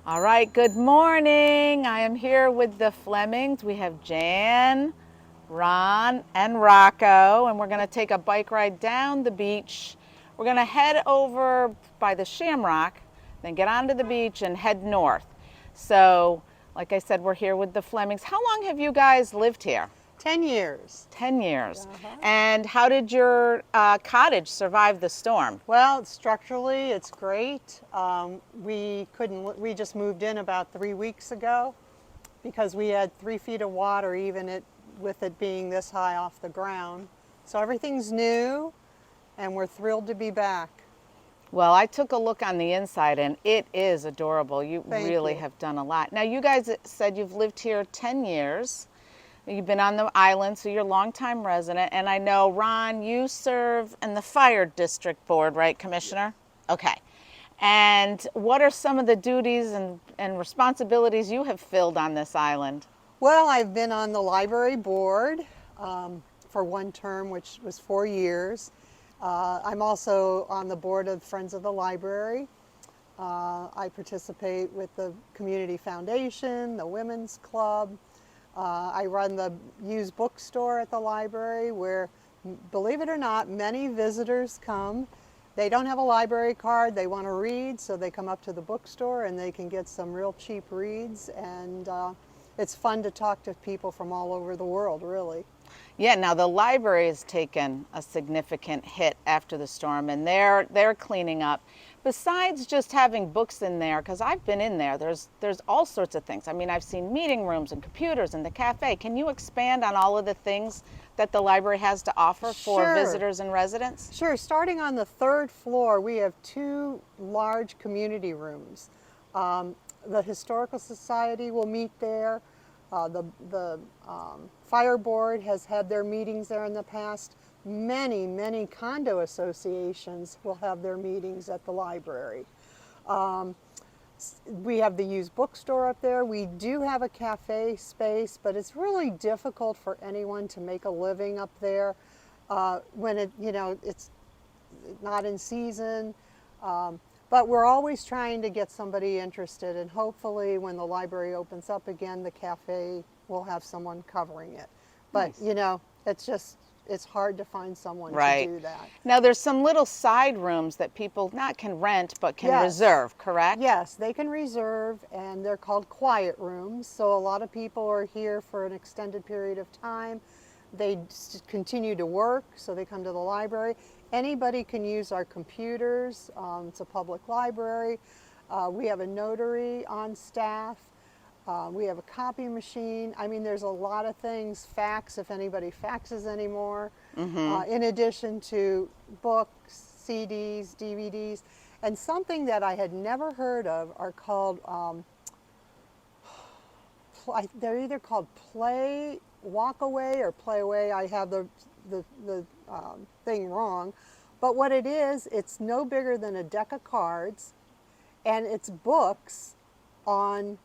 All right, good morning. I am here with the Flemings. We have Jan, Ron, and Rocco, and we're going to take a bike ride down the beach. We're going to head over by the Shamrock, then get onto the beach and head north. So, like I said, we're here with the Flemings. How long have you guys lived here? 10 years. 10 years. And how did your cottage survive the storm? Well, structurally, it's great. We just moved in about 3 weeks ago because we had 3 feet of water, with it being this high off the ground. So everything's new, and we're thrilled to be back. Well, I took a look on the inside and it is adorable. You Thank really you. have done a lot. Now, you guys said you've lived here 10 years. You've been on the island, so you're a longtime resident. And I know, Ron, you serve in the fire district board, right, Commissioner? Okay. And what are some of the duties and responsibilities you have filled on this island? Well, I've been on the library board for one term, which was 4 years. I'm also on the board of Friends of the Library. I participate with the Community Foundation, the Women's Club. I run the used bookstore at the library where, believe it or not, many visitors come. They don't have a library card, they want to read, so they come up to the bookstore and they can get some real cheap reads, and it's fun to talk to people from all over the world, really. Yeah, now the library has taken a significant hit after the storm, and they're cleaning up. Besides just having books in there, because I've been in there, there's all sorts of things. I mean, I've seen meeting rooms and computers and the cafe. Can you expand on all of the things that the library has to offer for Sure. visitors and residents? Sure, starting on the third floor, we have two large community rooms. The Historical Society will meet there. The Fire Board has had their meetings there in the past. Many condo associations will have their meetings at the library. We have the used bookstore up there. We do have a cafe space, but it's really difficult for anyone to make a living up there when it's not in season. But we're always trying to get somebody interested, and hopefully when the library opens up again, the cafe will have someone covering it. But Nice. it's hard to find someone Right. to do that. Now there's some little side rooms that people not can rent but can Yes. reserve, correct? Yes, they can reserve, and they're called quiet rooms. So a lot of people are here for an extended period of time. They continue to work, so they come to the library. Anybody can use our computers. It's a public library. We have a notary on staff. We have a copy machine. I mean, there's a lot of things. Fax, if anybody faxes anymore. In addition to books, CDs, DVDs. And something that I had never heard of are called, they're either called Play Walk Away or Play Away. I have the thing wrong. But what it is, it's no bigger than a deck of cards, and it's books on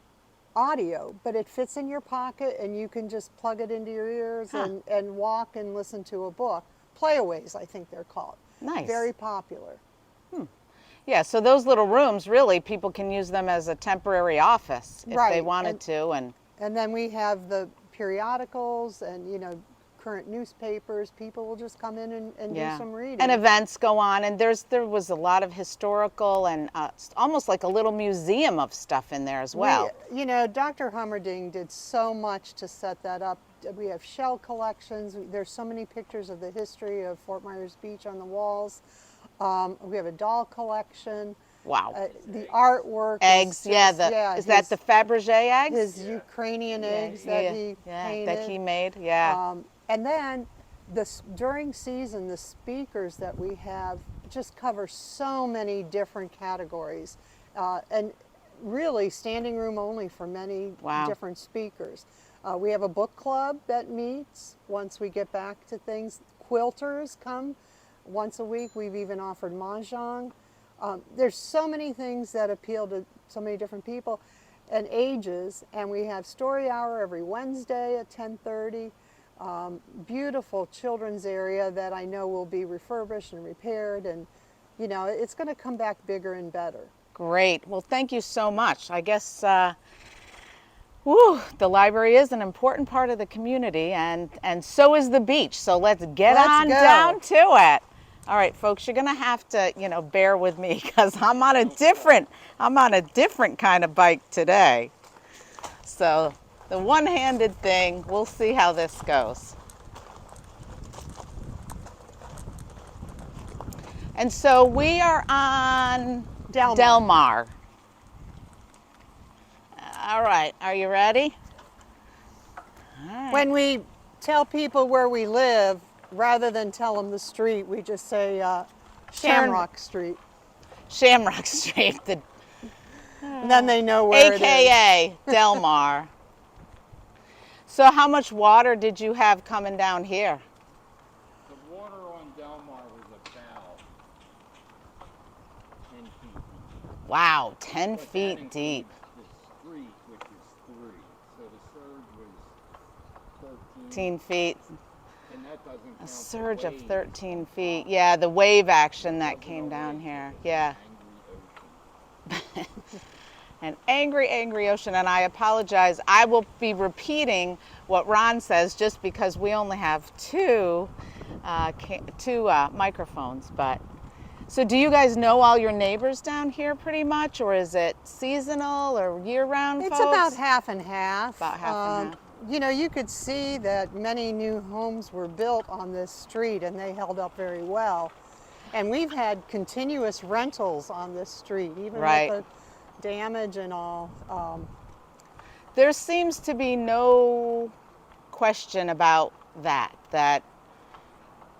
audio, but it fits in your pocket and you can just plug it into your ears and walk and listen to a book. Playaways, I think they're called. Nice. Very popular. Yeah, so those little rooms, really, people can use them as a temporary office if they wanted to. And then we have the periodicals and, current newspapers. People will just come in and do some reading. And events go on, and there was a lot of historical and almost like a little museum of stuff in there as well. Dr. Hummerding did so much to set that up. We have shell collections. There's so many pictures of the history of Fort Myers Beach on the walls. We have a doll collection. Wow. The artwork. Eggs, is that the Fabergé eggs? His Ukrainian eggs that he painted. That he made, yeah. And then during season, the speakers that we have just cover so many different categories. And really standing room only for many different speakers. We have a book club that meets once we get back to things. Quilters come once a week. We've even offered mahjong. There's so many things that appeal to so many different people and ages, and we have story hour every Wednesday at 10:30. Beautiful children's area that I know will be refurbished and repaired, and it's going to come back bigger and better. Great. Well, thank you so much. I guess the library is an important part of the community, and so is the beach. So let's get on down to it. All right, folks, you're gonna have to, bear with me because I'm on a different kind of bike today. So the one-handed thing, we'll see how this goes. And so we are on Delmar. All right, are you ready? All right. When we tell people where we live, rather than tell them the street, we just say Shamrock Street. Shamrock Street, And then they know where it is. AKA Delmar. So how much water did you have coming down here? The water on Delmar was about 10 feet deep. Wow, 10 But feet that deep. includes the street, which is 3. So the surge was 13 feet. And that doesn't count A the surge of wave. 13 feet. Yeah, the wave action that came down here. Yeah. Angry ocean. An angry, angry ocean. And I apologize. I will be repeating what Ron says just because we only have two microphones. But so do you guys know all your neighbors down here pretty much, or is it seasonal or year-round It's folks? about half and half. About half and half. You could see that many new homes were built on this street and they held up very well. And we've had continuous rentals on this street, even Right. with the damage and all. There seems to be no question about that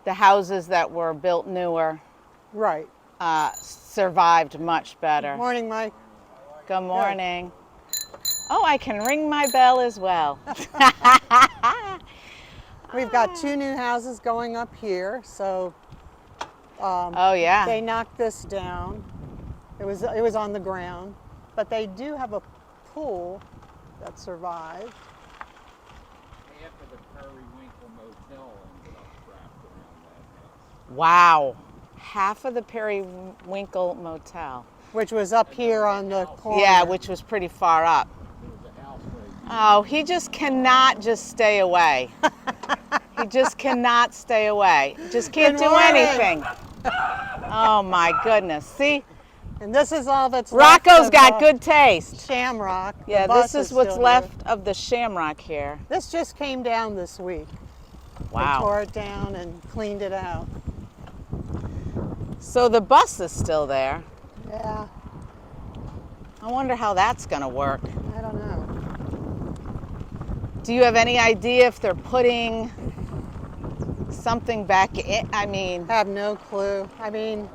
the houses that were built newer Right. survived much better. Morning, Mike. Good morning. Oh, I can ring my bell as well. We've got 2 new houses going up here, so Oh yeah. they knocked this down. It was on the ground, but they do have a pool that survived. Half of the Periwinkle Motel ended up wrapped around that house. Wow. Half of the Periwinkle Motel. Which was up here on the corner. Yeah, which was pretty far up. There was a house right Oh, he just cannot just stay away. He just cannot stay away. Just can't Good do morning. anything. Oh my goodness. See, And this is all that's left Rocco's of, got good taste. Shamrock. The Yeah, bus this is what's still left of the shamrock here. here. This just came down this week. They Wow. tore it down and cleaned it out. So the bus is still there. Yeah, I wonder how that's going to work. I don't know. Do you have any idea if they're putting something back in? I mean, Have no clue. I mean,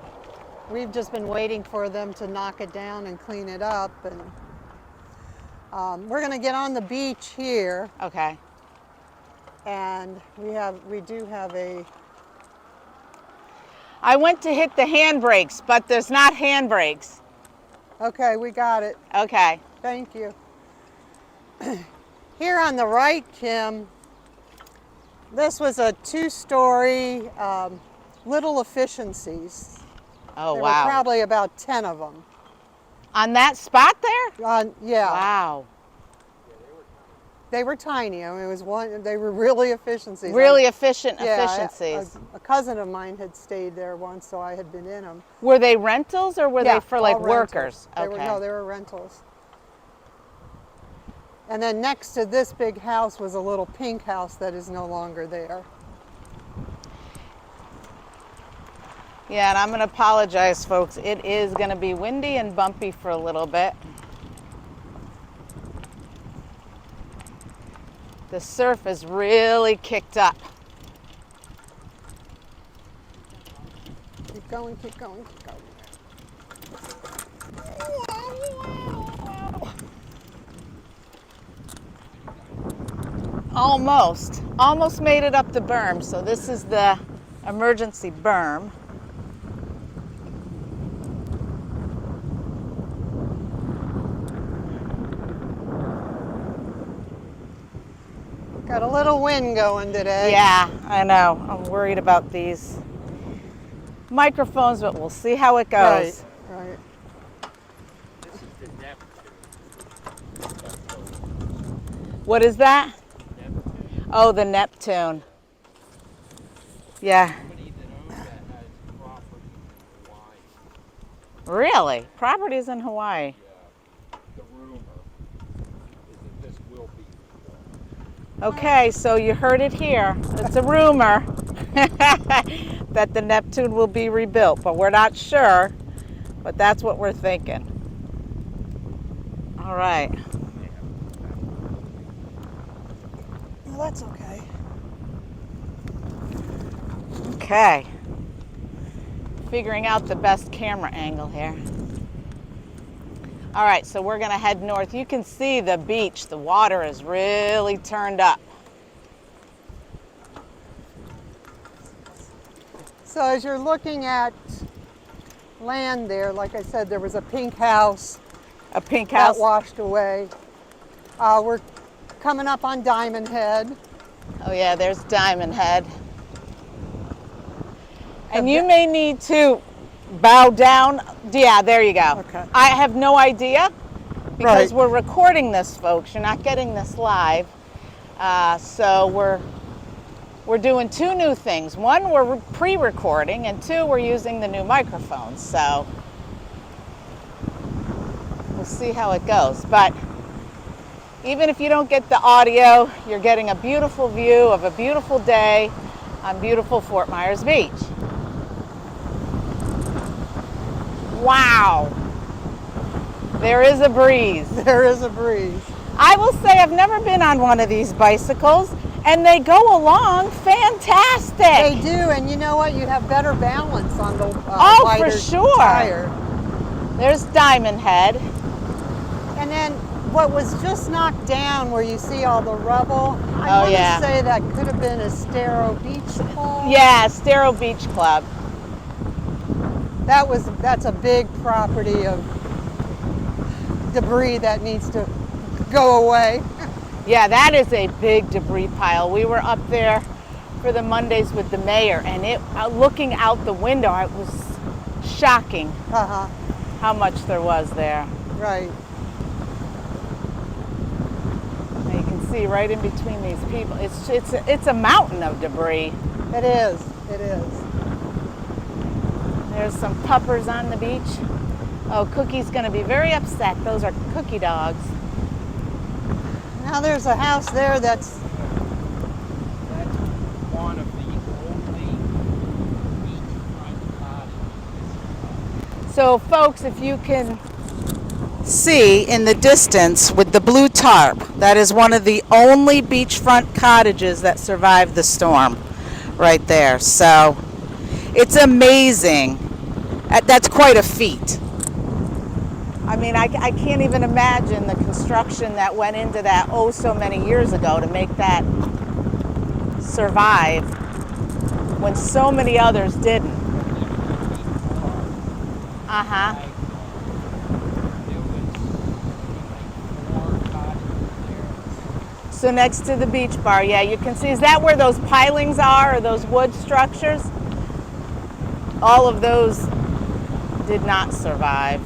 we've just been waiting for them to knock it down and clean it up. And we're going to get on the beach here, okay. and we do have a. I went to hit the handbrakes, but there's not handbrakes. Okay, we got it. Okay. Thank you. Here on the right, Kim, this was a 2-story little efficiencies. Oh, There wow. were probably about 10 of them. On that spot there? Yeah, Wow. they were tiny. I mean, it was one. They were really efficiencies. Really efficient Yeah, efficiencies. a cousin of mine had stayed there once, so I had been in them. Were they rentals or were Yeah, they for like all rentals. workers? They were rentals. And then next to this big house was a little pink house that is no longer there. Yeah, and I'm going to apologize, folks. It is going to be windy and bumpy for a little bit. The surf is really kicked up. Keep going, keep going, keep going. Almost made it up the berm. So this is the emergency berm. Got a little wind going today. Yeah, I know. I'm worried about these microphones, but we'll see how it goes. Right, right. What is that? Neptune. Oh, the Neptune. Yeah. Somebody that owns that has property in Hawaii. Really? Properties in Hawaii. The rumor is that this will be rebuilt. Okay, so you heard it here. It's a rumor that the Neptune will be rebuilt, but we're not sure. But that's what we're thinking. All right. Well, that's okay. Okay. Figuring out the best camera angle here. All right, so we're gonna head north. You can see the beach. The water is really turned up. So as you're looking at land there, like I said, there was a pink house A pink house. that washed away. We're coming up on Diamond Head. Oh yeah, there's Diamond Head. And you may need to bow down. Yeah, there you go. Okay. I have no idea because Right. we're recording this, folks. You're not getting this live. So we're doing two new things. One, we're pre-recording, and two, we're using the new microphones. So we'll see how it goes. But even if you don't get the audio, you're getting a beautiful view of a beautiful day on beautiful Fort Myers Beach. Wow. There is a breeze. There is a breeze. I will say I've never been on one of these bicycles, and they go along fantastic. They do, and you know what? You have better balance on the Oh, for wider sure. tire. There's Diamond Head. And then what was just knocked down, where you see all the rubble, I Oh, want to yeah. say that could have been Estero Beach Club. Yeah, Estero Beach Club. That's a big property of debris that needs to go away. Yeah, that is a big debris pile. We were up there for the Mondays with the mayor, and looking out the window, it was shocking Uh-huh. how much there was there. Right. And you can see right in between these people. It's a mountain of debris. It is. It is. There's some puppers on the beach. Oh, Cookie's going to be very upset. Those are Cookie dogs. Now there's a house there that's That's one of the only beachfront cottages. So, folks, if you can see in the distance with the blue tarp, that is one of the only beachfront cottages that survived the storm right there. So, it's amazing. That's quite a feat. I mean, I can't even imagine the construction that went into that so many years ago to make that survive when so many others didn't. Uh-huh. There was like 4 cottages there. So next to the beach bar, yeah, you can see, is that where those pilings are, or those wood structures? All of those did not survive.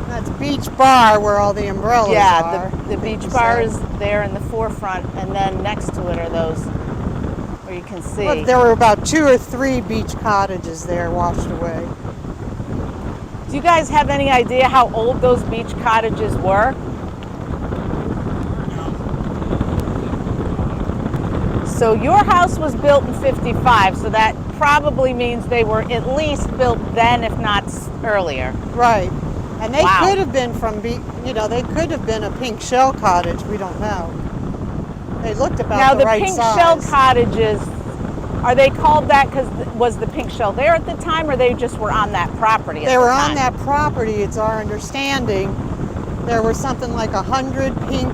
That's Beach Bar where all the umbrellas Yeah, are. the beach bar is there in the forefront, and then next to it are those where you can see. But there were about 2 or 3 beach cottages there washed away. Do you guys have any idea how old those beach cottages were? So your house was built in 55, so that probably means they were at least built then, if not earlier. Right. And they Wow. could have been they could have been a pink shell cottage. We don't know. They looked about Now the the right pink size. shell cottages, are they called that because was the pink shell there at the time, or they just were on that property at They the were time? on that property, it's our understanding. There were something like 100 pink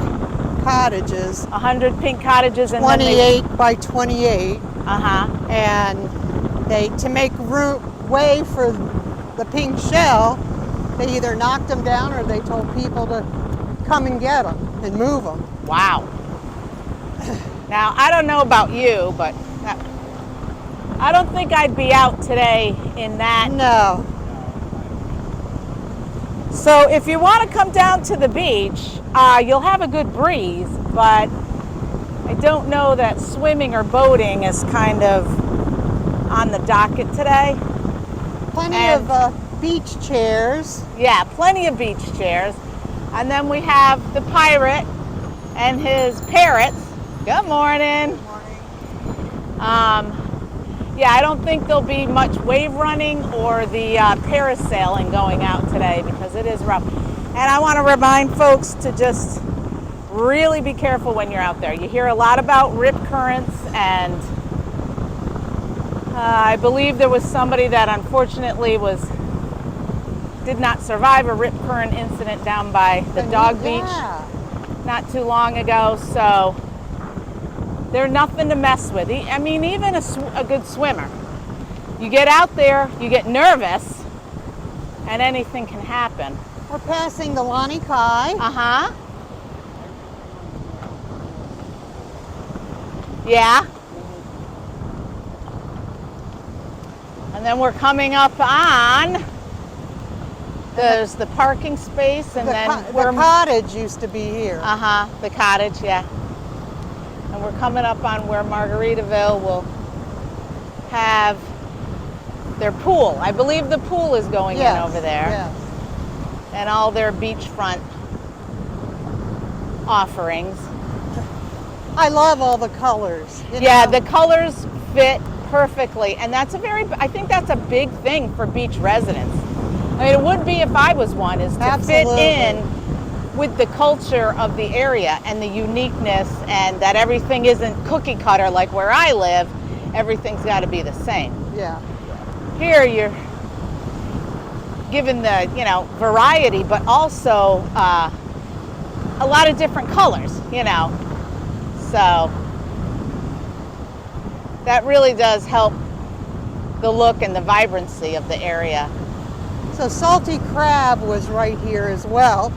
cottages, 100 pink cottages, and then they, 28 by 28, uh-huh. and to make way for the pink shell, they either knocked them down or they told people to come and get them and move them. Wow. Now, I don't know about you, but I don't think I'd be out today in that. No. So if you want to come down to the beach, you'll have a good breeze, but I don't know that swimming or boating is kind of on the docket today. Plenty of beach chairs. Yeah, plenty of beach chairs. And then we have the pirate and his parrots. Good morning. Good morning. Yeah, I don't think there'll be much wave running or the parasailing going out today because it is rough. And I want to remind folks to just really be careful when you're out there. You hear a lot about rip currents, and I believe there was somebody that unfortunately did not survive a rip current incident down by the dog beach not too long ago. So they're nothing to mess with. I mean, even a good swimmer. You get out there, you get nervous, and anything can happen. We're passing the Lani Kai. Uh-huh. Yeah. And then we're coming up on, there's the parking space, and then the cottage used to be here. Uh-huh, the cottage, yeah. And we're coming up on where Margaritaville will have their pool. I believe the pool is going in over there. Yes. And all their beachfront offerings. I love all the colors. Yeah, the colors fit perfectly, and I think that's a big thing for beach residents. I mean, it would be if I was one, is to fit in with the culture of the area and the uniqueness, and that everything isn't cookie cutter like where I live. Everything's got to be the same. Yeah. Here you're given the, variety, but also a lot of different colors, So that really does help the look and the vibrancy of the area. So salty crab was right here as well,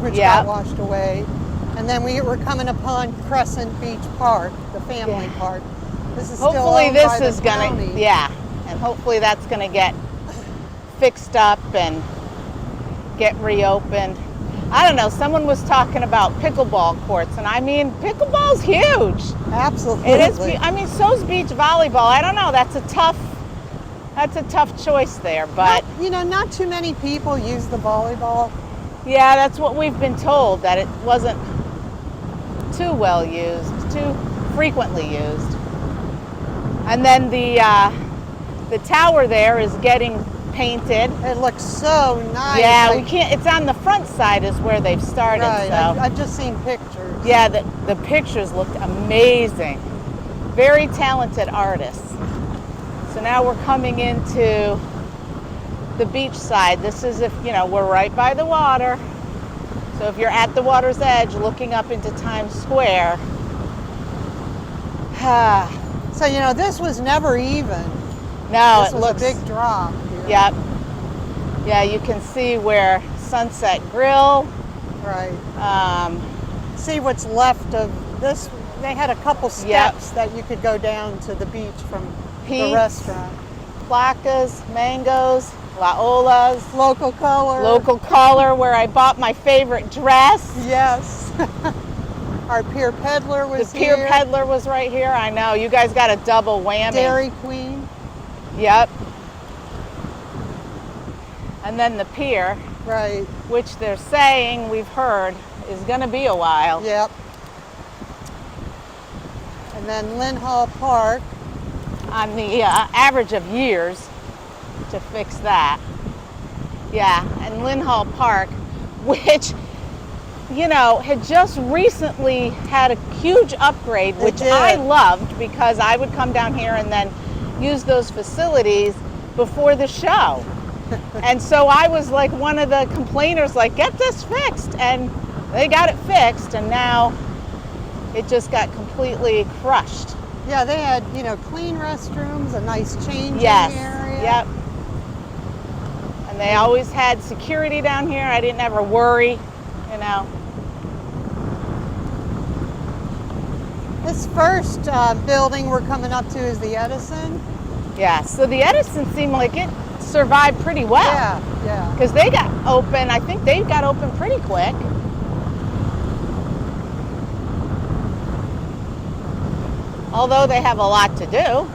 which got washed away. And then we were coming upon Crescent Beach Park, the family park. This is hopefully still owned this by the is gonna county. and hopefully that's gonna get fixed up and get reopened. I don't know, someone was talking about pickleball courts, and I mean, pickleball's huge. Absolutely. It is. I mean, so's beach volleyball. I don't know. That's a tough choice there, but not too many people use the volleyball. yeah, that's what we've been told, that it wasn't too well used, too frequently used. And then the tower there is getting painted. It looks so nice. Yeah, we can't. It's on the front side is where they've started. Right. So I've just seen pictures. yeah, the pictures looked amazing. Very talented artists. So now we're coming into the beach side. This is we're right by the water. So if you're at the water's edge looking up into Times Square. So this was never even. No, This was a big drop here. Yep. Yeah, you can see where Sunset Grill. Right. See what's left of this. They had a couple steps that you could go down to the beach from the restaurant. Placas, Mangoes, Laolas. Local color. Local Color, where I bought my favorite dress. Yes. Our Pier Peddler was here. The Pier Peddler was right here. I know. You guys got a double whammy. Dairy Queen. Yep. And then the pier. Right. Which they're saying, we've heard, is going to be a while. Yep. And then Lynn Hall Park. On the average of years to fix that. Yeah, and Lynn Hall Park, which, had just recently had a huge upgrade, which I loved because I would come down here and then use those facilities before the show. And so I was like one of the complainers, like, get this fixed. And they got it fixed, and now it just got completely crushed. Yeah, they had, clean restrooms, a nice changing area. Yep. And they always had security down here. I didn't ever worry, This first building we're coming up to is the Edison. Yeah, so the Edison seemed like survived pretty well. Yeah, yeah. Because they got open, I think they got open pretty quick. Although they have a lot to do.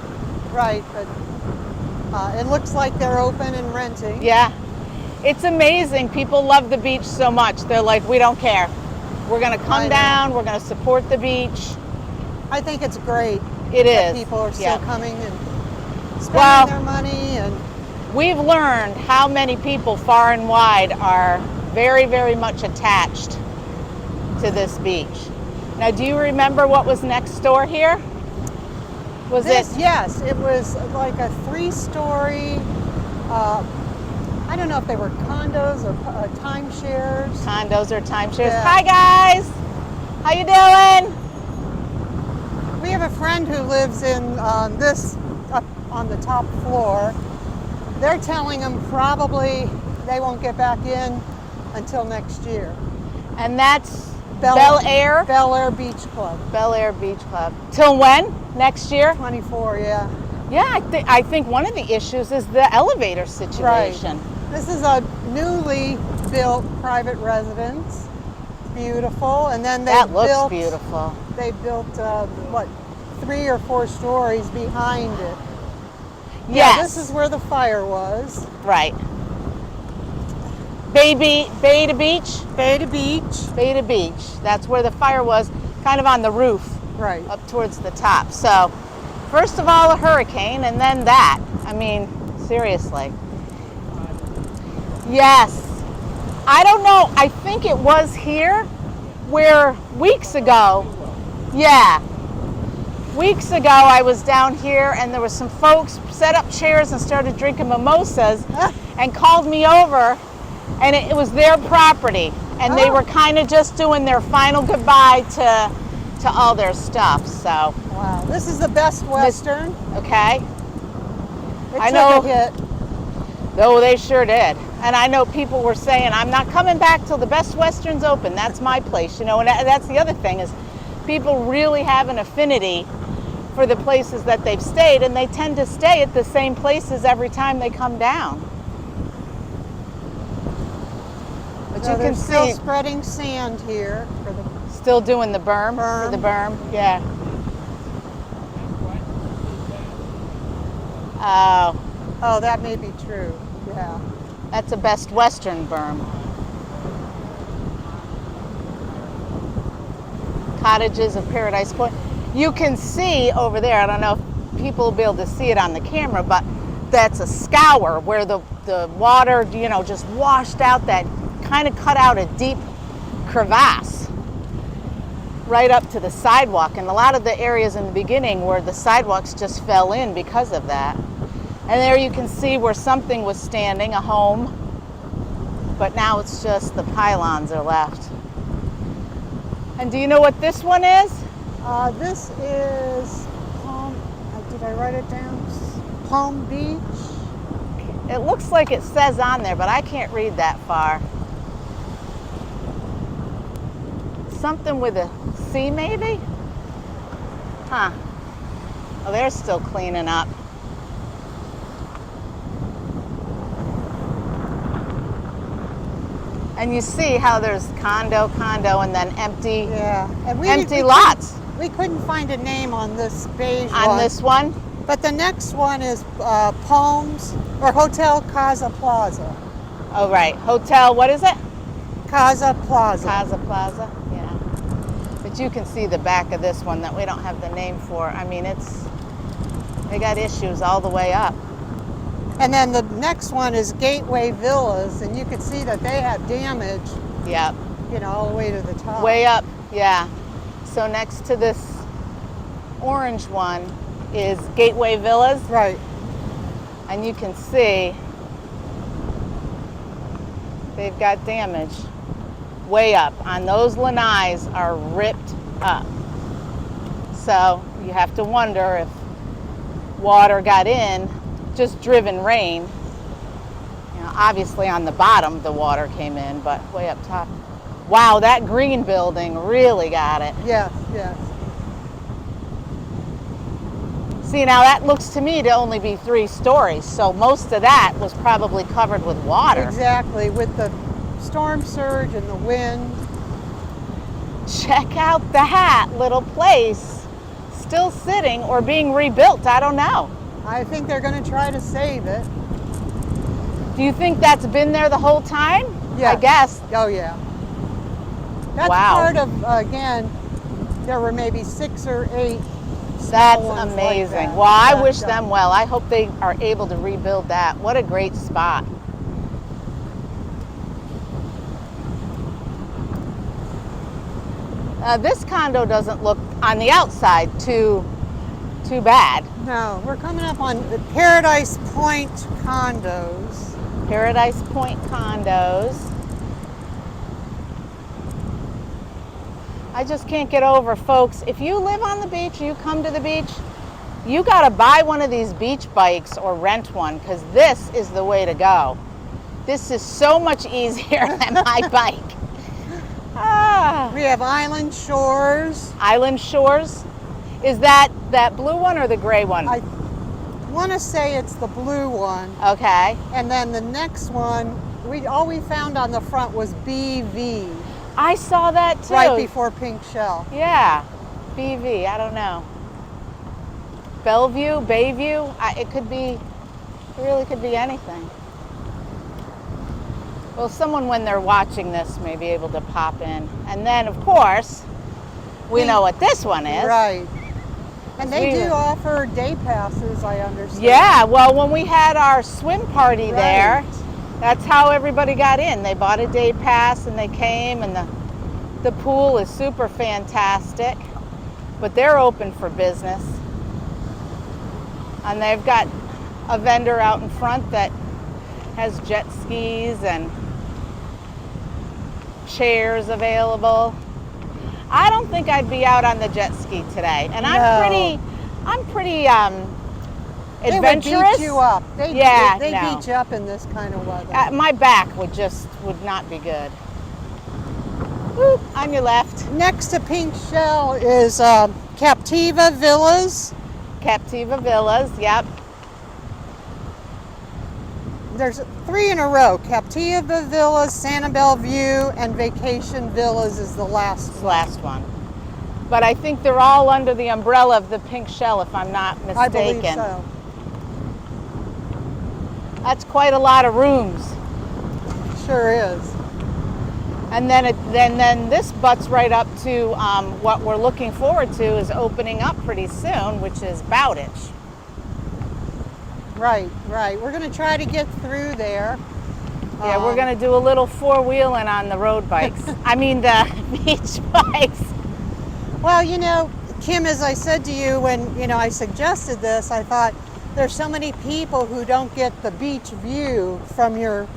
Right, but it looks like they're open and renting. Yeah. It's amazing. People love the beach so much. They're like, we don't care. We're going to come down. We're going to support the beach. I think it's great. It that is. People are still coming and spending their money. And we've learned how many people far and wide are very, very much attached to this beach. Now, do you remember what was next door here? Yes, it was like a 3-story, I don't know if they were condos or timeshares. Condos or timeshares. Yeah. Hi, guys. How you doing? We have a friend who lives in this, up on the top floor. They're telling them probably they won't get back in until next year. And that's Bel Air? Bel Air Beach Club. Bel Air Beach Club. Till when? Next year? 24, yeah. Yeah, I think one of the issues is the elevator situation. Right. This is a newly built private residence. Beautiful. And then that looks beautiful. They built, 3 or 4 stories behind it. Yes. Yeah, this is where the fire was. Right. Bay to Beach? Bay to Beach. Bay to Beach. That's where the fire was, kind of on the roof. Right. Up towards the top. So, first of all, a hurricane, and then that. I mean, seriously. Yes. I don't know. I think it was here where weeks ago, weeks ago I was down here and there was some folks set up chairs and started drinking mimosas and called me over, and it was their property, and they were kind of just doing their final goodbye to all their stuff. So wow, this is the Best Western. Okay. I know. A hit. Oh, they sure did. And I know people were saying, I'm not coming back till the Best Western's open. That's my place, you know. And that's the other thing, is people really have an affinity for the places that they've stayed, and they tend to stay at the same places every time they come down. But So you can still see spreading sand here for the still doing the berm. For the berm. Yeah. Oh, that may be true. Yeah. That's a Best Western berm. Cottages of Paradise Point. You can see over there, I don't know if people will be able to see it on the camera, but that's a scour where the water, you know, just washed out, that kind of cut out a deep crevasse right up to the sidewalk. And a lot of the areas in the beginning where the sidewalks just fell in because of that. And there you can see where something was standing, a home, but now it's just the pylons are left. And do you know what this one is? This is Palm, did I write it down? Palm Beach? It looks like it says on there, but I can't read that far. Something with a C maybe? Huh. Oh, they're still cleaning up. And you see how there's condo, and then empty, and empty lots. We couldn't find a name on this beige one. On this one? But the next one is Palms, or Hotel Casa Plaza. Oh, right. Hotel, what is it? Casa Plaza. Casa Plaza, yeah. But you can see the back of this one that we don't have the name for. I mean, they got issues all the way up. And then the next one is Gateway Villas, and you can see that they have damage. Yep. You know, all the way to the top. Way up, yeah. So next to this orange one is Gateway Villas. Right. And you can see they've got damage way up. On those lanais are ripped up. So you have to wonder if water got in, just driven rain. You know, obviously on the bottom the water came in, but way up top. Wow, that green building really got it. Yes, yes. See, now that looks to me to only be 3 stories, so most of that was probably covered with water. Exactly, with the storm surge and the wind. Check out that little place, still sitting or being rebuilt, I don't know. I think they're going to try to save it. Do you think that's been there the whole time? Yeah. I guess. Oh, yeah. That's Wow. part of, again, there were maybe 6 or 8. That's ones like amazing. that. Well, I Yeah, wish yeah. them well. I hope they are able to rebuild that. What a great spot. This condo doesn't look on the outside too bad. No, we're coming up on the Paradise Point condos. Paradise Point condos. I just can't get over, folks. If you live on the beach, you come to the beach, you gotta buy one of these beach bikes or rent one, because this is the way to go. This is so much easier than my bike. Ah. We have Island Shores. Island Shores. Is that blue one or the gray one? I want to say it's the blue one. Okay. And then the next one, all we found on the front was BV, I saw that too. right before Pink Shell. Yeah. BV, I don't know. Bellevue, Bayview, it really could be anything. Well, someone when they're watching this may be able to pop in. And then, of course, we know what this one is. Right. And they We- do offer day passes, I understand. Yeah, well, when we had our swim party there, Right. that's how everybody got in. They bought a day pass and they came, and the pool is super fantastic. But they're open for business. And they've got a vendor out in front that has jet skis and chairs available. I don't think I'd be out on the jet ski today. And No. I'm pretty They adventurous. would beat you up. They Yeah, they no. beat you up in this kind of weather. My back would not be good. Whoop, on your left. Next to Pink Shell is Captiva Villas. Captiva Villas, yep. There's 3 in a row. Captiva Villas, Sanibel View, and Vacation Villas is the last This last one. But I think they're all under the umbrella of the Pink Shell, if I'm not mistaken. I believe so. That's quite a lot of rooms. Sure is. And then this butts right up to what we're looking forward to is opening up pretty soon, which is Bowditch. Right, right. We're going to try to get through there. Yeah, we're going to do a little 4-wheeling on the road bikes. I mean the beach bikes. Well, you know, Kim, as I said to you when, I suggested this, I thought there's so many people who don't get the beach view from your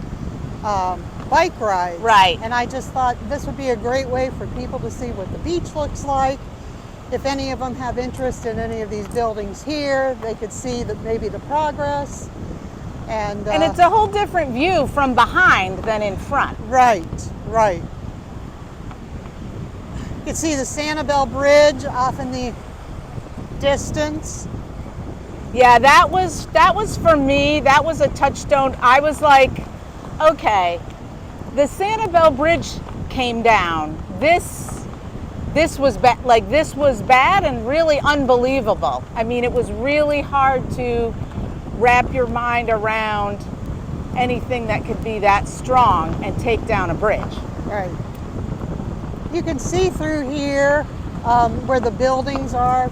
bike ride. Right. And I just thought this would be a great way for people to see what the beach looks like. If any of them have interest in any of these buildings here, they could see maybe the progress. And it's a whole different view from behind than in front. right, right. You can see the Sanibel Bridge off in the distance. Yeah, that was for me. That was a touchstone. I was like, okay, the Sanibel Bridge came down. This was bad. Like, this was bad and really unbelievable. I mean, it was really hard to wrap your mind around anything that could be that strong and take down a bridge. Right. You can see through here where the buildings are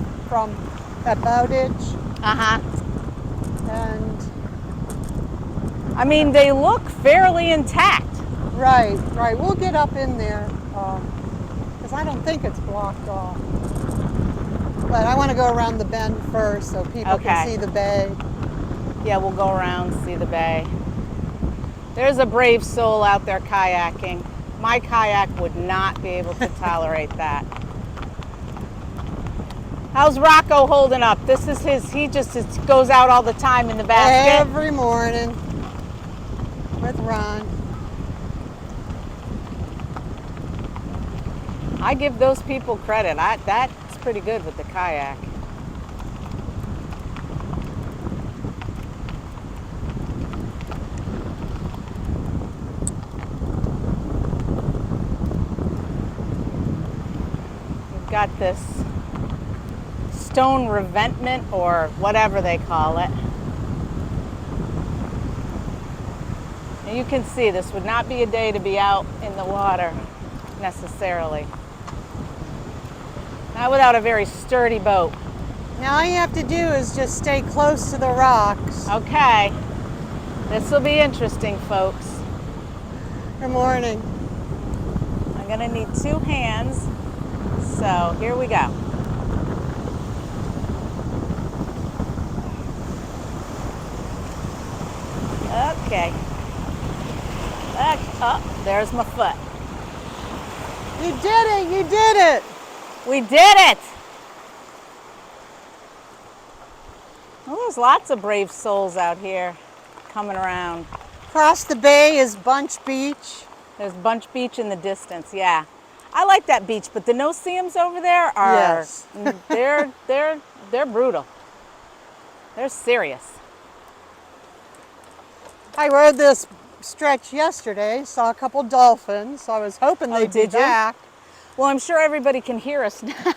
at Bowditch. Uh-huh. And I mean, they look fairly intact. right. We'll get up in there because I don't think it's blocked off. But I want to go around the bend first so people can see the bay. Yeah, we'll go around, see the bay. There's a brave soul out there kayaking. My kayak would not be able to tolerate that. How's Rocco holding up? This is he just goes out all the time in the basket. Every morning with Ron. I give those people credit. That's pretty good with the kayak. got this stone revetment or whatever they call it. And you can see this would not be a day to be out in the water necessarily. Not without a very sturdy boat. Now all you have to do is just stay close to the rocks. Okay, this will be interesting, folks. Good morning. I'm gonna need 2 hands, so here we go. Okay. Oh, there's my foot. You did it, you did it. We did it! Well, there's lots of brave souls out here coming around. Across the bay is Bunch Beach. There's Bunch Beach in the distance, yeah. I like that beach, but the no-see-ums over there are, Yes. they're brutal. They're serious. I rode this stretch yesterday, saw a couple dolphins, so I was hoping they'd be did you? back. Well, I'm sure everybody can hear us now.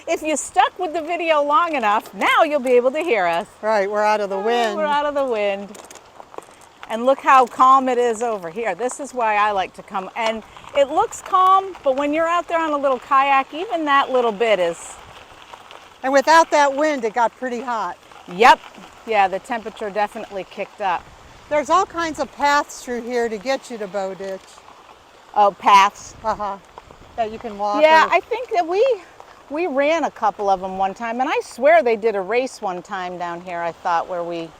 If you stuck with the video long enough, now you'll be able to hear us. Right, we're out of the wind. We're out of the wind. And look how calm it is over here. This is why I like to come. And it looks calm, but when you're out there on a little kayak, even that little bit is... And without that wind, it got pretty hot. Yep. Yeah, the temperature definitely kicked up. There's all kinds of paths through here to get you to Bowditch. Oh, paths. That you can walk. Yeah, or- I think that we ran a couple of them one time, and I swear they did a race one time down here, I thought, where we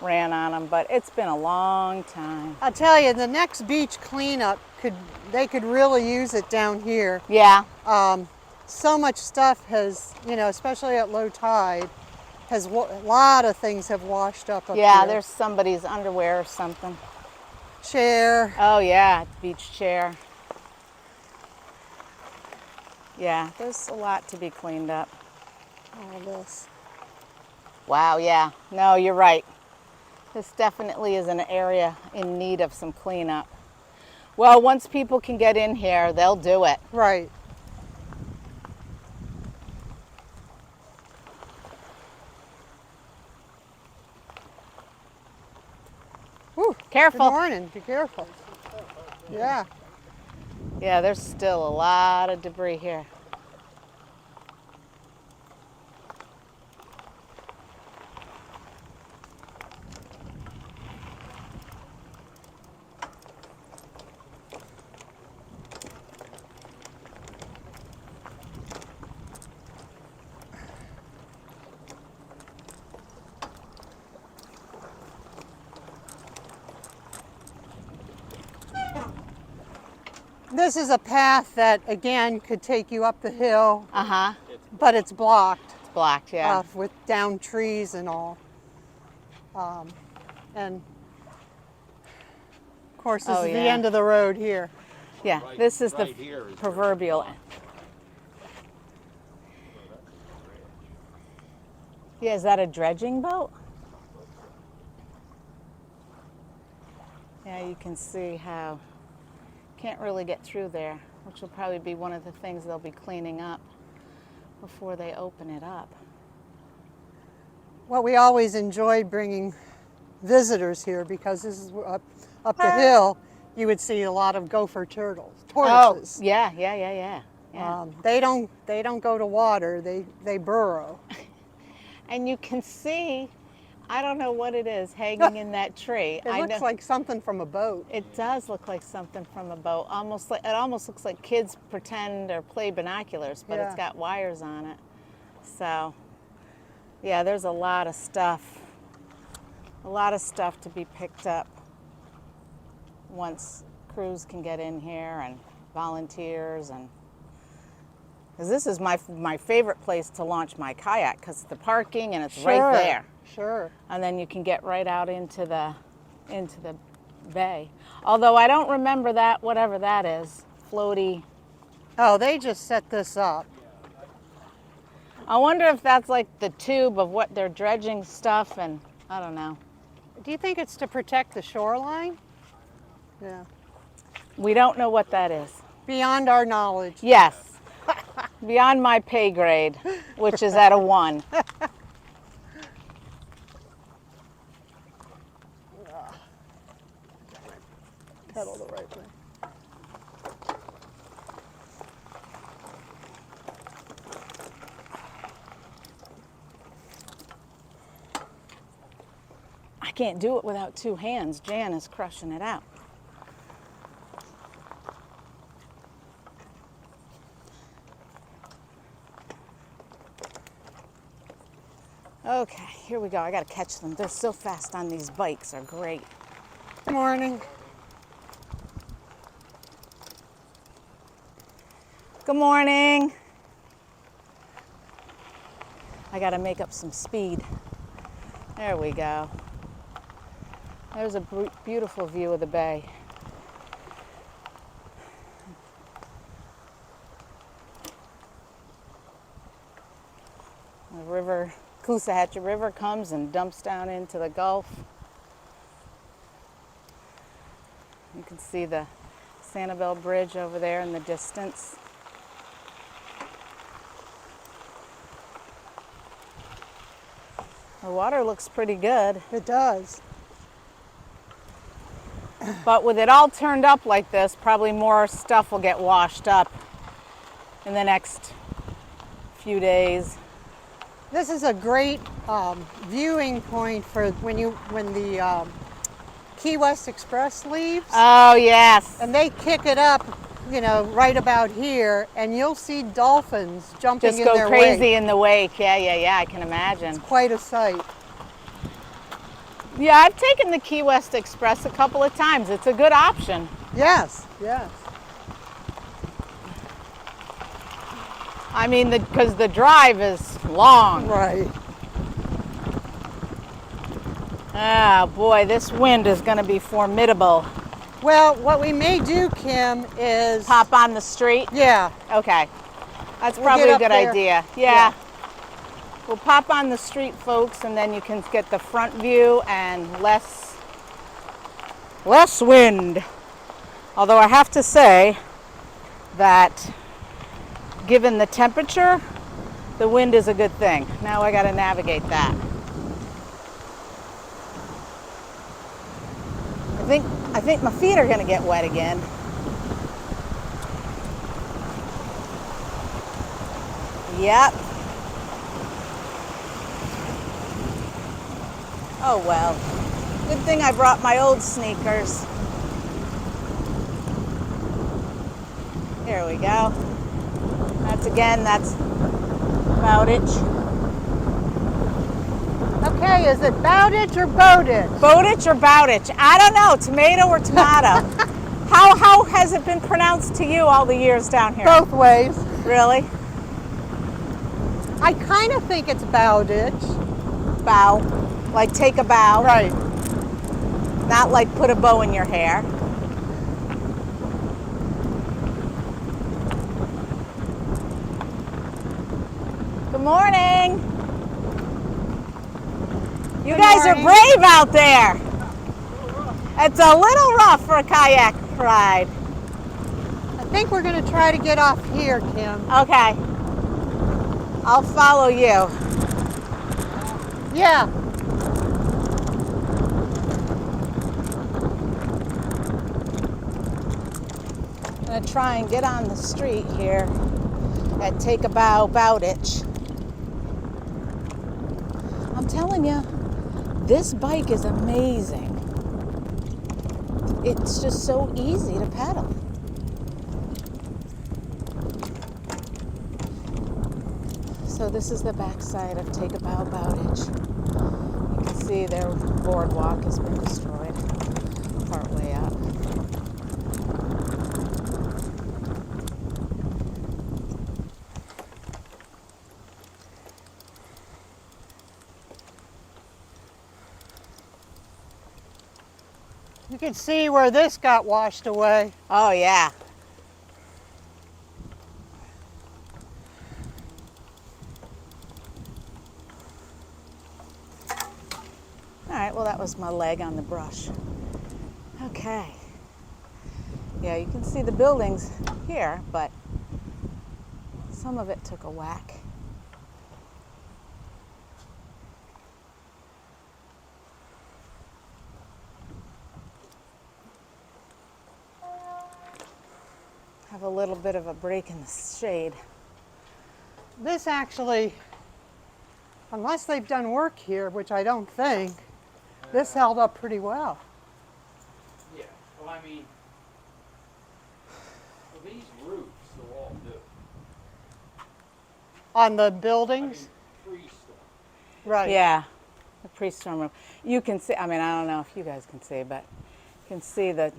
ran on them, but it's been a long time. I'll tell you, the next beach cleanup, they could really use it down here. Yeah. So much stuff has, especially at low tide, a lot of things have washed up Yeah, here. there's somebody's underwear or something. Chair. Oh yeah, beach chair. Yeah, there's a lot to be cleaned up. All this. Wow, yeah. No, you're right. This definitely is an area in need of some cleanup. Well, once people can get in here, they'll do it. Right. Whew, Careful. Good morning. Be careful. Yeah. Yeah, there's still a lot of debris here. This is a path that, again, could take you up the hill, Uh-huh. but it's blocked It's blocked, yeah. with down trees and all. And of course, this Oh, is the yeah. end of the road here. Yeah, this is the Right here is proverbial. Yeah, is that a dredging boat? Yeah, you can see how can't really get through there, which will probably be one of the things they'll be cleaning up before they open it up. Well, we always enjoyed bringing visitors here because this is up the hill. You would see a lot of gopher tortoises. Oh, yeah. They don't go to water. They burrow. And you can see, I don't know what it is hanging in that tree. It looks like something from a boat. It does look like something from a boat. It almost looks like kids pretend or play binoculars, but it's Yeah. got wires on it. So, yeah, there's a lot of stuff. A lot of stuff to be picked up once crews can get in here and volunteers and. Because this is my favorite place to launch my kayak because the parking and it's right there. Sure. And then you can get right out into the bay. Although I don't remember that, whatever that is, floaty. Oh, they just set this up. I wonder if that's like the tube of what they're dredging stuff and I don't know. Do you think it's to protect the shoreline? Yeah. We don't know what that is. Beyond our knowledge. Yes. Beyond my pay grade, which is at a 1. Pedal the right way. I can't do it without 2 hands. Jan is crushing it out. Okay, here we go. I gotta catch them. They're so fast on these bikes. They're great. Good morning. Good morning. I gotta make up some speed. There we go. There's a beautiful view of the bay. The river, Coosahatchee River, comes and dumps down into the Gulf. You can see the Sanibel Bridge over there in the distance. The water looks pretty good. It does. But with it all turned up like this, probably more stuff will get washed up in the next few days. This is a great viewing point for when the Key West Express leaves. Oh, yes. And they kick it up, you know, right about here, and you'll see dolphins jumping Just in go their crazy wake. in the wake. Yeah, I can imagine. Quite a sight. Yeah, I've taken the Key West Express a couple of times. It's a good option. Yes, yes. I mean, because the drive is long. Right. Ah, boy, this wind is going to be formidable. Well, what we may do, Kim, is Pop on the street? Yeah. Okay. That's We'll probably get a up good there. idea. Yeah. Yeah. We'll pop on the street, folks, and then you can get the front view and less wind. Although I have to say that given the temperature, the wind is a good thing. Now I got to navigate that. I think my feet are going to get wet again. Yep. Oh well. Good thing I brought my old sneakers. Here we go. That's Bowditch. Okay, is it Bowditch or Bowditch? Bowditch or Bowditch? I don't know. Tomato or tomato? How has it been pronounced to you all the years down here? Both ways. Really? I kind of think it's Bowditch. Bow. Like take a bow. Right. Not like put a bow in your hair. Good morning. You Good guys morning. are brave out there. It's a little rough for a kayak ride. I think we're going to try to get off here, Kim. Okay. I'll follow you. Yeah. I'm going to try and get on the street here at Take a Bow, Bowditch. I'm telling you, this bike is amazing. It's just so easy to pedal. So this is the backside of Take a Bow, Bowditch. You can see their boardwalk has been destroyed part way up. You can see where this got washed away. Oh yeah. All right, well that was my leg on the brush. Okay. Yeah, you can see the buildings here, but Some of it took a whack. Have a little bit of a break in the shade. This actually, unless they've done work here, which I don't think, this held up pretty well. Yeah, well, I mean, well, these roofs are all new. On the I buildings? mean, pre-storm. Right. Yeah, the pre-storm roof. You can see, I mean, I don't know if you guys can see, but you can see that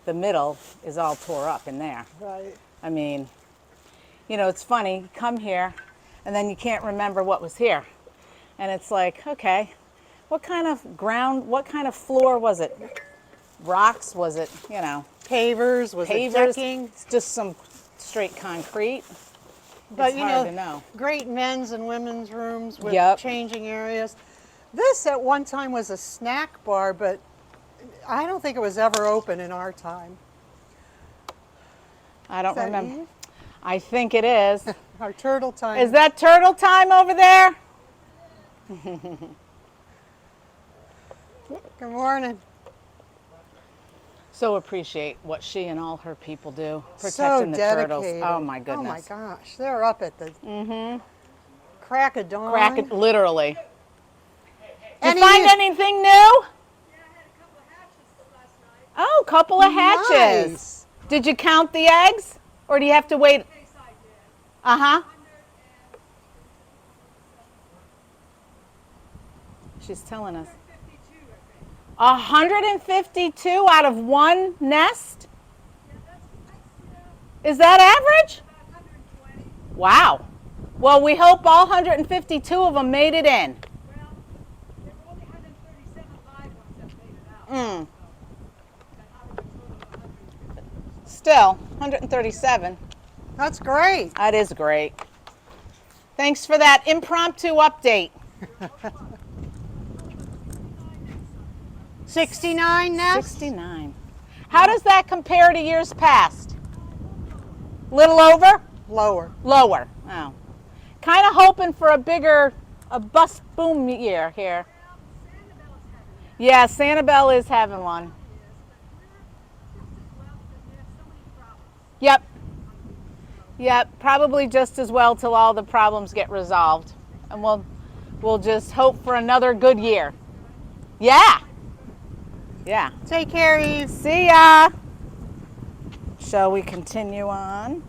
the middle is all tore up in there. Right. I mean, you know, it's funny, you come here and then you can't remember what was here. And it's like, okay, what kind of ground, what kind of floor was it? Rocks, was it, you know, Pavers, was it pavers? decking? It's just some straight concrete. But It's you hard know, to know. great men's and women's rooms with Yep. changing areas. This at one time was a snack bar, but I don't think it was ever open in our time. I don't Is that remember. Eve? I think it is. Our turtle time. Is that turtle time over there? Good morning. So appreciate what she and all her people do, So protecting the turtles. dedicated. Oh my Oh my goodness. gosh, they're up at the crack of dawn. Crack it, literally. Did Any you find of you- anything new? Oh, couple of hatches. Nice. Did you count the eggs? Or do you have to wait? Uh-huh. She's telling us. 152 out of one nest? Is that average? Wow. Well, we hope all 152 of them made it in. Mm. Still, 137. That's great. That is great. Thanks for that impromptu update. 69 nests? 69. How does that compare to years past? Little over? Lower. Lower. Oh. Kind of hoping for a bust boom year here. Yeah, Sanibel is having one. Yep. Yep, probably just as well till all the problems get resolved. And we'll just hope for another good year. Yeah. Yeah. Take care, Eve. See ya. Shall we continue on?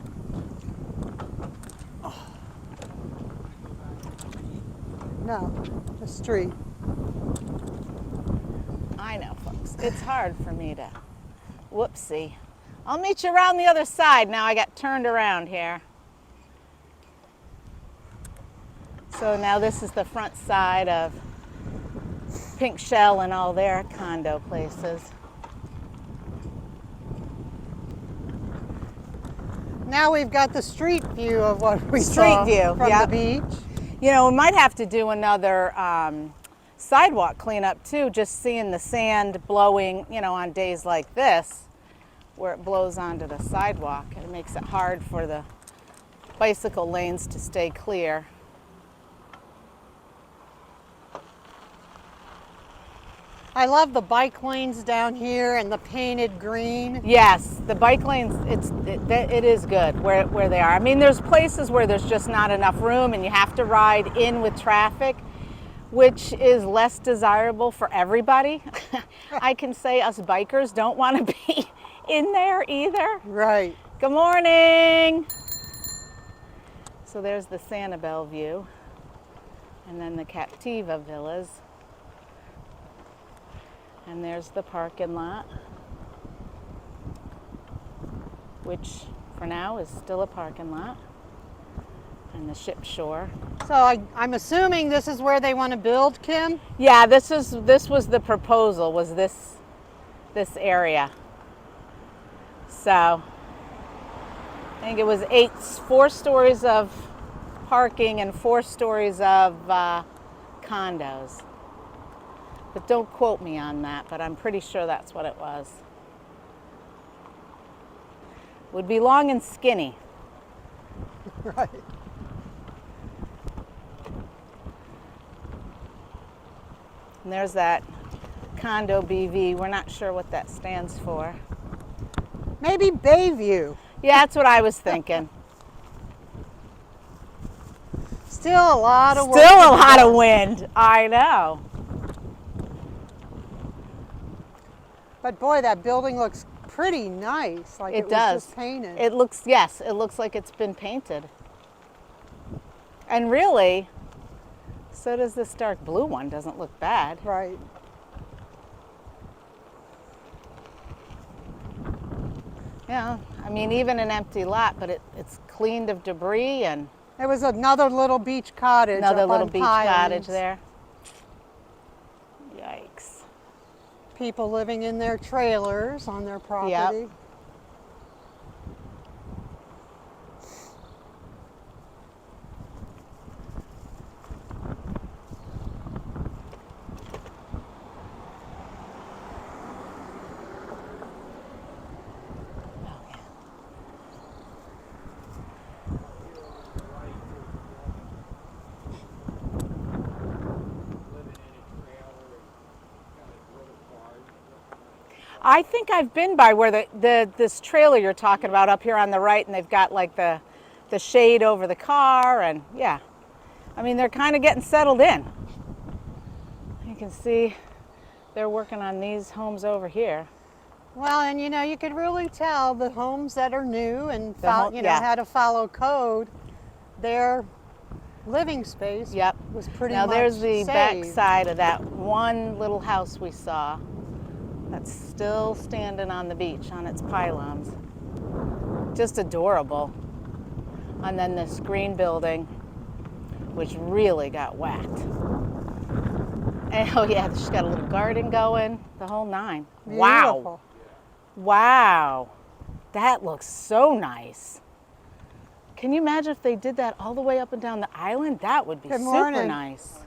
No, the street. I know, folks. It's hard for me to. Whoopsie. I'll meet you around the other side. Now I got turned around here. So now this is the front side of Pink Shell and all their condo places. Now we've got the street view of what we Street saw view, from yep. the beach. You know, we might have to do another sidewalk cleanup too, just seeing the sand blowing, you know, on days like this, where it blows onto the sidewalk. It makes it hard for the bicycle lanes to stay clear. I love the bike lanes down here and the painted green. Yes, the bike lanes, it is good where they are. I mean, there's places where there's just not enough room and you have to ride in with traffic, which is less desirable for everybody. I can say us bikers don't want to be in there either. Right. Good morning. So there's the Sanibel view, and then the Captiva villas. And there's the parking lot, which for now is still a parking lot, and the ship shore. So I'm assuming this is where they want to build, Kim? Yeah, this was the proposal, was this area. So I think it was 4 stories of parking and 4 stories of condos. But don't quote me on that, but I'm pretty sure that's what it was. Would be long and skinny. Right. And there's that condo BV. We're not sure what that stands for. Maybe Bayview. Yeah, that's what I was thinking. Still a lot of work. Still to a be lot done. of wind. I know. But boy, that building looks pretty nice. Like it was does. just painted. It looks, yes, it looks like it's been painted. And really, so does this dark blue one. Doesn't look bad. Right. Yeah, I mean, even an empty lot, but it's cleaned of debris and There was another little beach cottage. another up little on beach Highlands. cottage there. Yikes. People living in their trailers on their property. I think I've been by where this trailer you're talking about up here on the right, and they've got like the shade over the car, and yeah. I mean, they're kind of getting settled in. You can see they're working on these homes over here. Well, and you know, you could really tell the homes that are new and yeah. how to follow code. Their living space Yep. was pretty Now much there's the back saved. side of that one little house we saw that's still standing on the beach on its pylons. Just adorable. And then this green building, which really got whacked. And oh yeah, she's got a little garden going, the whole nine. Wow. Beautiful. Wow. That looks so nice. Can you imagine if they did that all the way up and down the island? That would be Good super morning. nice.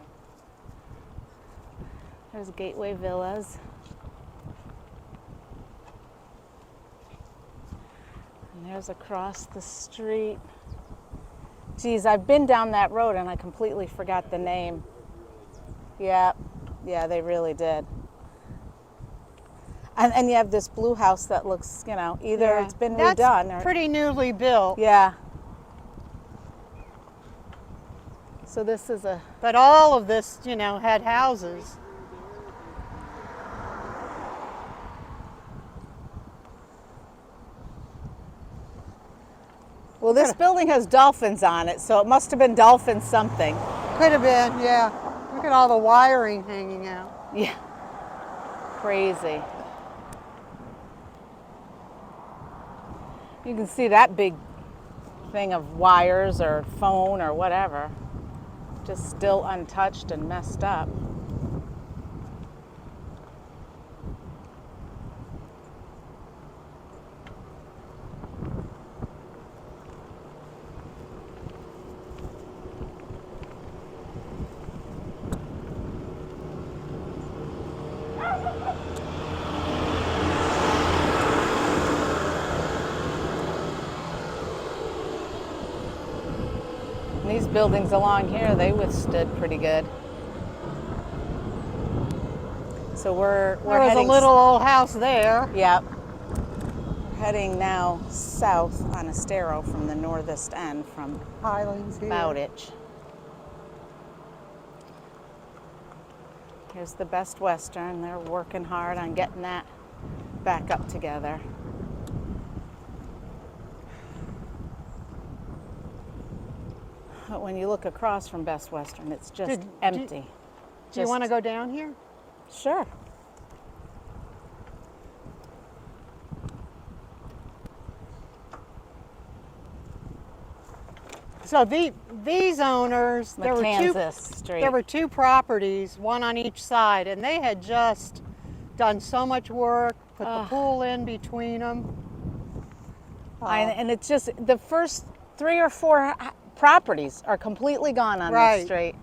There's Gateway Villas. And there's across the street. Geez, I've been down that road and I completely forgot the name. Yeah, they really did. And you have this blue house that looks, you know, either Yeah. it's been That's redone or pretty newly built. yeah. So this is a But all of this, you know, had houses. well, this building has dolphins on it, so it must have been dolphin something. Could have been, yeah. Look at all the wiring hanging out. Yeah. Crazy. You can see that big thing of wires or phone or whatever, just still untouched and messed up. These buildings along here, they withstood pretty good. So we're There was a heading little old house there. Yep. We're heading now south on Estero from the northest end from Highlands here. Bowditch. Here's the Best Western. They're working hard on getting that back up together. But when you look across from Best Western, it's just empty. Do you want to go down here? Sure. So these owners, there were two properties, one on each side, and they had just done so much work, put the pool in between them. And it's just the first 3 or 4 properties are completely gone on this street.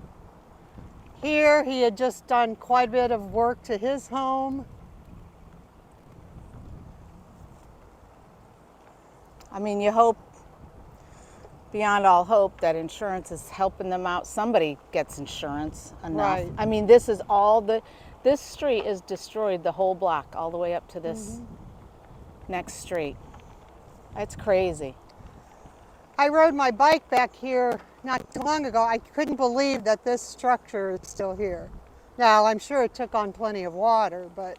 Here, he had just done quite a bit of work to his home. I mean, you hope beyond all hope that insurance is helping them out. Somebody gets insurance enough. Right. I mean, this street is destroyed, the whole block, all the way up to this next street. It's crazy. I rode my bike back here not too long ago. I couldn't believe that this structure is still here. Now, I'm sure it took on plenty of water, but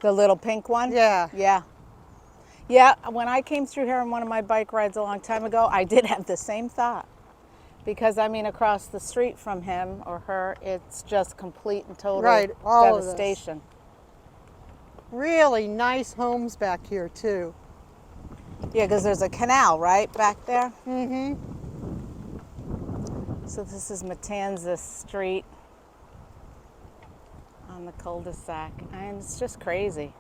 The little pink one? yeah. Yeah. Yeah, when I came through here on one of my bike rides a long time ago, I did have the same thought. Because, I mean, across the street from him or her, it's just complete and total Right, all of this. devastation. Really nice homes back here, too. Yeah, because there's a canal, right, back there? Mm-hmm. So this is Matanzas Street on the cul-de-sac, and it's just crazy.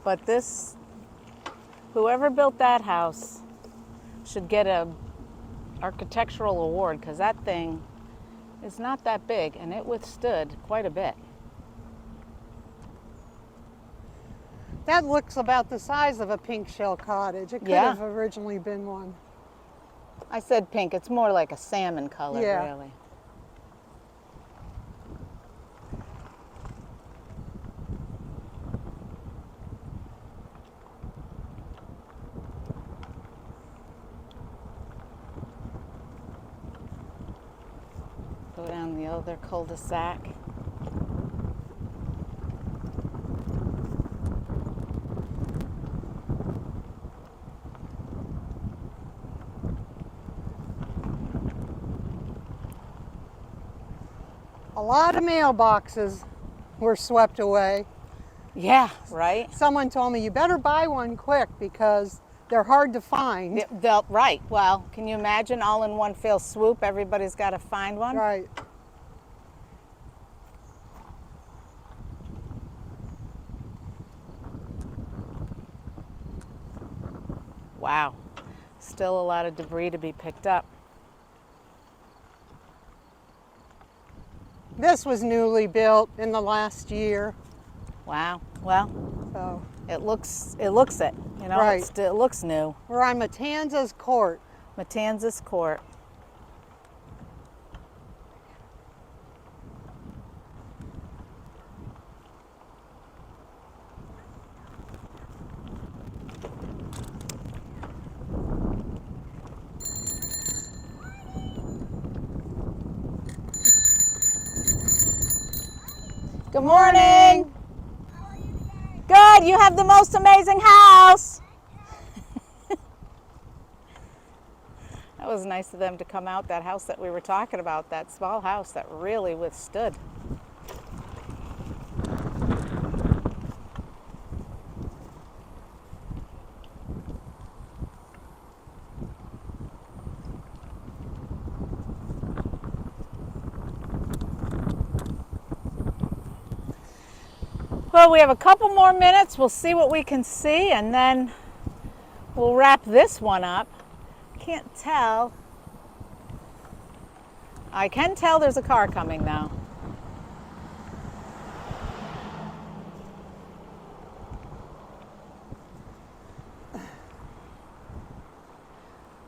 But whoever built that house should get a architectural award, because that thing is not that big and it withstood quite a bit. That looks about the size of a pink shell cottage. It could Yeah. have originally been one. I said pink, it's more like a salmon color, Yeah. really. Go down the other cul-de-sac. A lot of mailboxes were swept away. Yeah, right? Someone told me, you better buy one quick because they're hard to find. Right. Well, can you imagine all in one fell swoop? Everybody's got to find one. Right. Wow. Still a lot of debris to be picked up. This was newly built in the last year. Wow. Well, So it looks it, you know, Right. it looks new. we're on Matanzas Court. Matanzas Court. Good morning. Good. You have the most amazing house. That was nice of them to come out. That house that we were talking about, that small house that really withstood. Well, we have a couple more minutes. We'll see what we can see, and then we'll wrap this one up. Can't tell. I can tell there's a car coming now.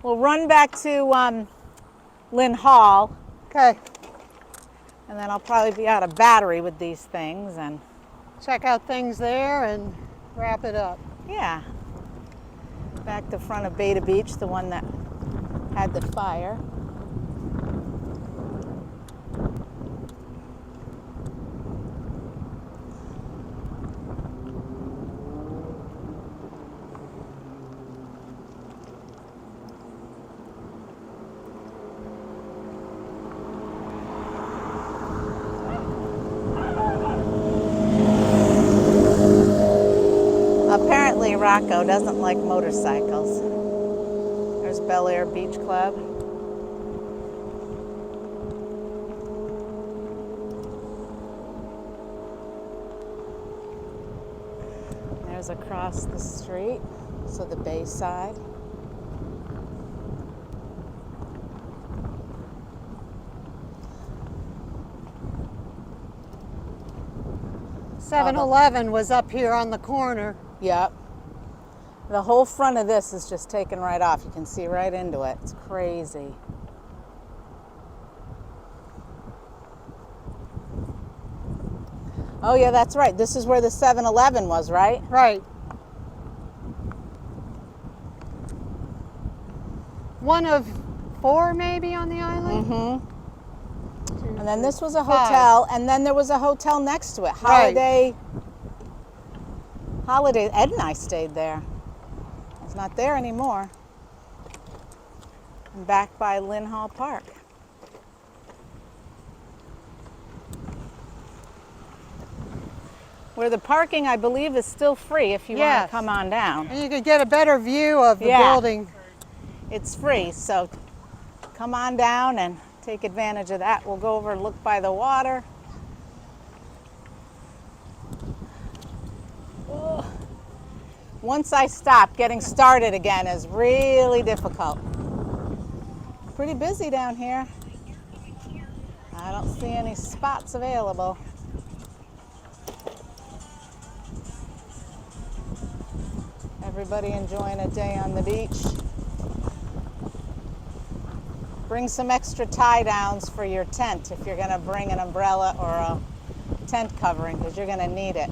We'll run back to Lynn Hall, Okay, and then I'll probably be out of battery with these things, and check out things there and wrap it up. yeah. Back to front of Bowditch, the one that had the fire. Apparently Rocco doesn't like motorcycles. There's Bel Air Beach Club. There's across the street, so the Bayside. 7-Eleven was up here on the corner. Yep. The whole front of this is just taken right off. You can see right into it. It's crazy. Oh yeah, that's right. This is where the 7-Eleven was, right? Right. One of 4 maybe on the island? Mm-hmm. And then this was a 5. hotel, and then there was a hotel next to it. Holiday. Ed and I stayed there. It's not there anymore. I'm back by Lynn Hall Park. Where the parking, I believe, is still free if you want Yes. to come on down. And you could get a better view of the building. It's free, so come on down and take advantage of that. We'll go over and look by the water. Ugh. Once I stop, getting started again is really difficult. Pretty busy down here. I don't see any spots available. Everybody enjoying a day on the beach. Bring some extra tie downs for your tent if you're going to bring an umbrella or a tent covering, because you're going to need it.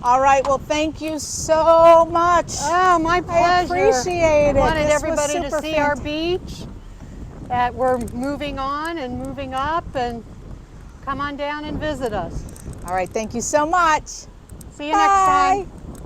All right, well, thank you so much. Oh, my pleasure. I appreciate it. I wanted This everybody was to super see our beach, that we're moving on and moving up, and come on down and visit us. All right, thank you so much. See you next time. Bye.